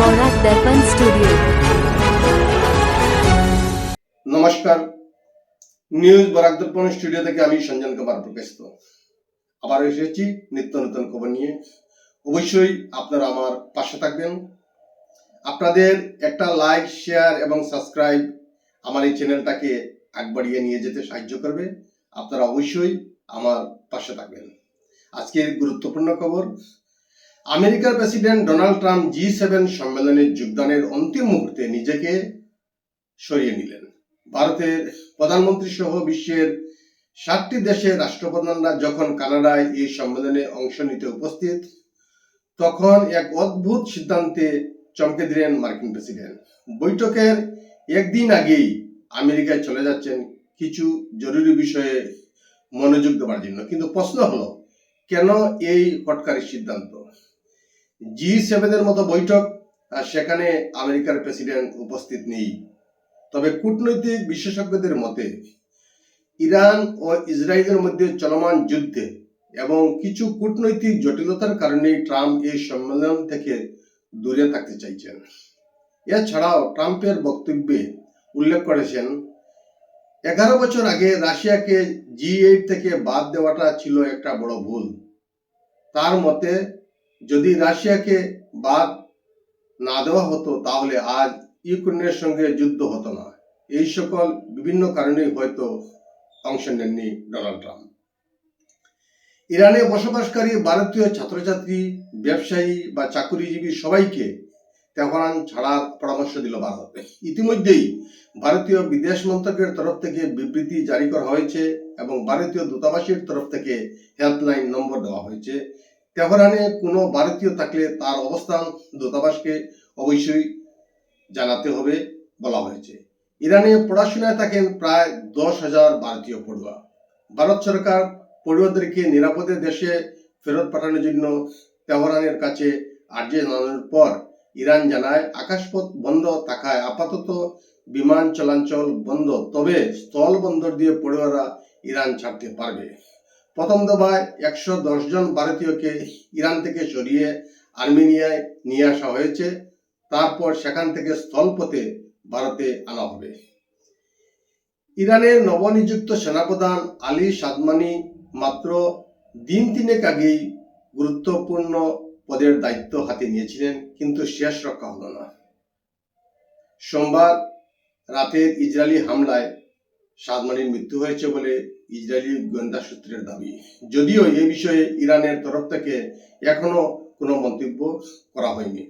বরাক দর্পণ studio. নমস্কার, news Barak দর্পণ studio থেকে আমি সঞ্জন কুমার প্রকাশিত আবার এসেছি নিত্য নতুন খবর নিয়ে। অবশ্যই আপনারা আমার পাশে থাকবেন। আপনাদের একটা লাইক, শেয়ার এবং সাবস্ক্রাইব আমার এই চ্যানেলটাকে আগবাড়িয়ে নিয়ে যেতে সাহায্য করবে। আপনারা অবশ্যই আমার পাশে থাকবেন। আজকের গুরুত্বপূর্ণ খবর, আমেরিকার প্রেসিডেন্ট ডোনাল্ড ট্রাম্প G7 সম্মেলনে যোগদানের অন্তিম মুহূর্তে নিজেকে সরিয়ে নিলেন। ভারতের প্রধানমন্ত্রী সহ বিশ্বের 7টি দেশের রাষ্ট্রপ্রধানরা যখন কানাডায় এই সম্মেলনে অংশ নিতে উপস্থিত, তখন এক অদ্ভুত সিদ্ধান্তে চমকে দিলেন মার্কিন প্রেসিডেন্ট। বৈঠকের একদিন আগেই আমেরিকায় চলে যাচ্ছেন কিছু জরুরি বিষয়ে মনোযোগ দেওয়ার জন্য। কিন্তু প্রশ্ন হলো, কেন এই হটকারী সিদ্ধান্ত? G7 এর মতো বৈঠক, সেখানে আমেরিকার প্রেসিডেন্ট উপস্থিত নেই। তবে কূটনৈতিক বিশেষজ্ঞদের মতে ইরান ও ইসরায়েলের মধ্যে চলমান যুদ্ধে এবং কিছু কূটনৈতিক জটিলতার কারণেই ট্রাম্প এই সম্মেলন থেকে দূরে থাকতে চাইছেন। এছাড়াও ট্রাম্পের বক্তব্যে উল্লেখ করেছেন, 11 বছর আগে রাশিয়াকে G8 থেকে বাদ দেওয়াটা ছিল একটা বড় ভুল। তার মতে যদি রাশিয়াকে বাদ না দেওয়া হতো তাহলে আজ ইউক্রেনের সঙ্গে যুদ্ধ হতো না। এই সকল বিভিন্ন কারণে হয়তো অংশ নেননি ডোনাল্ড ট্রাম্প। ইরানে বসবাসকারী ভারতীয় ছাত্রছাত্রী, ব্যবসায়ী বা চাকুরিজীবী সবাইকে তেহরান ছাড়ার পরামর্শ দিল ভারত। ইতিমধ্যেই ভারতীয় বিদেশ মন্ত্রকের তরফ থেকে বিবৃতি জারি করা হয়েছে এবং ভারতীয় দূতাবাসের তরফ থেকে হেল্পলাইন নম্বর দেওয়া হয়েছে। তেহরানে কোনো ভারতীয় থাকলে তার অবস্থান দূতাবাসকে অবশ্যই জানাতে হবে বলা হয়েছে। ইরানে পড়াশোনায় থাকেন প্রায় 10,000 ভারতীয় পড়ুয়া। ভারত সরকার পড়ুয়াদেরকে নিরাপদে দেশে ফেরত পাঠানোর জন্য তেহরানের কাছে আর্জি জানানোর পর ইরান জানায়, আকাশপথ বন্ধ থাকায় আপাতত বিমান চলাচল বন্ধ, তবে স্থল বন্দর দিয়ে পড়ুয়ারা ইরান ছাড়তে পারবে। প্রথম দফায় 110 জন ভারতীয়কে ইরান থেকে সরিয়ে আর্মেনিয়ায় নিয়ে আসা হয়েছে। তারপর সেখান থেকে স্থলপথে ভারতে আনা হবে। ইরানের নবনিযুক্ত সেনাপ্রধান আলী সাদমানি মাত্র দিন 3 আগেই গুরুত্বপূর্ণ পদের দায়িত্ব হাতে নিয়েছিলেন, কিন্তু শেষ রক্ষা হলো না। সোমবার রাতের ইসরায়েলি হামলায় সাদমানির মৃত্যু হয়েছে বলে ইসরায়েলি গোয়েন্দা সূত্রের দাবি। যদিও এ বিষয়ে ইরানের তরফ থেকে এখনো কোনো মন্তব্য করা হয়নি।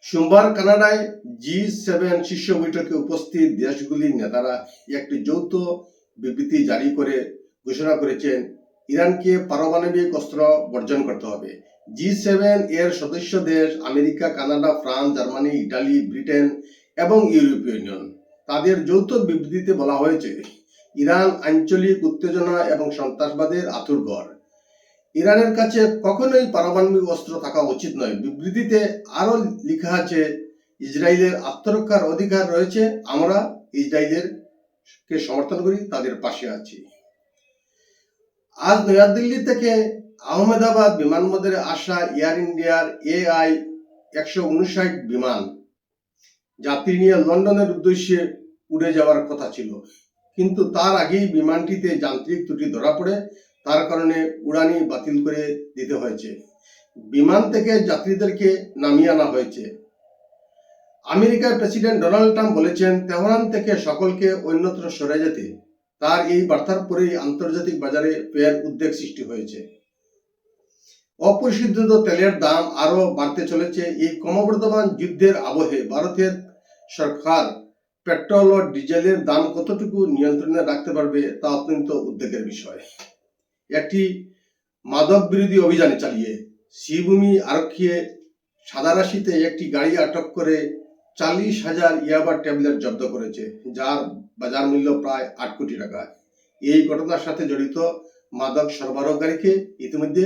সোমবার কানাডায় G7 শীর্ষ বৈঠকে উপস্থিত দেশগুলির নেতারা একটি যৌথ বিবৃতি জারি করে ঘোষণা করেছেন, ইরানকে পারমাণবিক অস্ত্র বর্জন করতে হবে। G7 এর সদস্য দেশ America, Canada, France, Germany, Italy, Britain এবং ইউরোপীয় ইউনিয়ন। তাদের যৌথ বিবৃতিতে বলা হয়েছে, ইরান আঞ্চলিক উত্তেজনা এবং সন্ত্রাসবাদের আঁতুড়ঘর। ইরানের কাছে কখনোই পারমাণবিক অস্ত্র থাকা উচিত নয়। বিবৃতিতে আরো লেখা আছে, ইসরায়েলের আত্মরক্ষার অধিকার রয়েছে, আমরা ইসরায়েলের কে সমর্থন করি, তাদের পাশে আছি। আজ নয়াদিল্লি থেকে আহমেদাবাদ বিমানবন্দরে আসা এয়ার ইন্ডিয়ার AI-159 বিমান যাত্রী নিয়ে লন্ডনের উদ্দেশ্যে উড়ে যাওয়ার কথা ছিল, কিন্তু তার আগেই বিমানটিতে যান্ত্রিক ত্রুটি ধরা পড়ে, তার কারণে উড়ানি বাতিল করে দিতে হয়েছে। বিমান থেকে যাত্রীদেরকে নামিয়ে আনা হয়েছে। আমেরিকার প্রেসিডেন্ট ডোনাল্ড ট্রাম্প বলেছেন, তেহরান থেকে সকলকে অন্যত্র সরে যেতে। তার এই বার্তার পরেই আন্তর্জাতিক বাজারে ফের উদ্বেগ সৃষ্টি হয়েছে। অপরিশোধিত তেলের দাম আরো বাড়তে চলেছে। এই ক্রমবর্ধমান যুদ্ধের আবহে ভারতের সরকার পেট্রোল ও ডিজেলের দাম কতটুকু নিয়ন্ত্রণে রাখতে পারবে তা অত্যন্ত উদ্বেগের বিষয়। একটি মাদক বিরোধী অভিযান চালিয়ে শ্রীভূমি আরক্ষী সাদারাশিতে একটি গাড়ি আটক করে 40,000 ইয়াবা ট্যাবলেট জব্দ করেছে, যার বাজার মূল্য প্রায় 8 কোটি টাকা। এই ঘটনার সাথে জড়িত মাদক সরবরাহকারীকে ইতিমধ্যে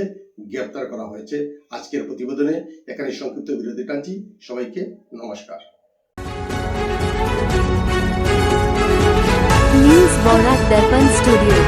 গ্রেপ্তার করা হয়েছে। আজকের প্রতিবেদনে এখানে সংক্ষিপ্ত বিরতি টানছি। সবাইকে নমস্কার। নিউজ বরাক দর্পণ স্টুডিও।